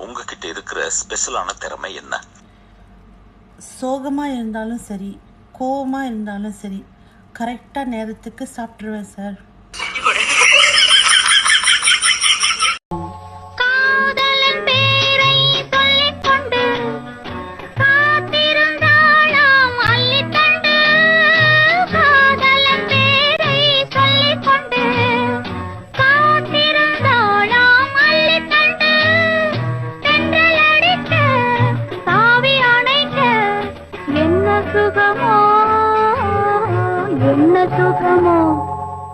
உங்ககிட்ட இருக்கிற ஸ்பெஷலான திறமை என்ன? சோகமாக இருந்தாலும் சரி, கோவமாக இருந்தாலும் சரி, கரெக்டாக நேரத்துக்கு சாப்பிட்ருவேன் சார்.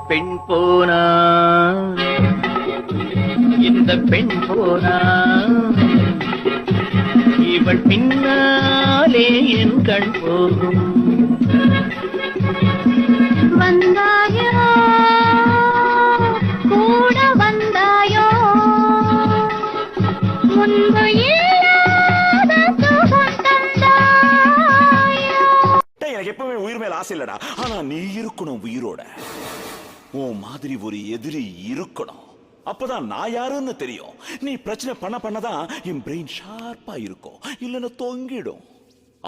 பெண் போனா இந்த பெண் போனா இவள் பின்னாலே என் கண் போகும். வந்தாயோ கூட வந்தாயோ முன்பு இல்லாத சுகம் தந்தாயோ. எனக்கு எப்பவுமே உயிர் மேல ஆசை இல்லடா, ஆனா நீ இருக்கணும் உயிரோட. உன் மாதிரி ஒரு எதிரி இருக்கணும், அப்பதான் நான் யாருன்னு தெரியும். நீ பிரச்சனை பண்ணதான் என் பிரெயின் ஷார்ப்பா இருக்கும், இல்லைன்னா தொங்கிடும்.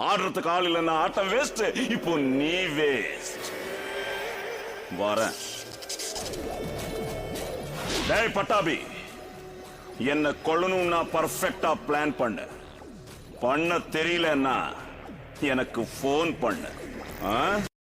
ஆடுறதுக்கு ஆள் இல்லைன்னா ஆட்டம் வேஸ்ட். இப்போ நீ வேஸ்ட். வரேன். டேய் பட்டாபி, என்ன கொல்லணும்னா பர்ஃபெக்டா பிளான் பண்ண தெரியலன்னா எனக்கு போன் பண்ணு.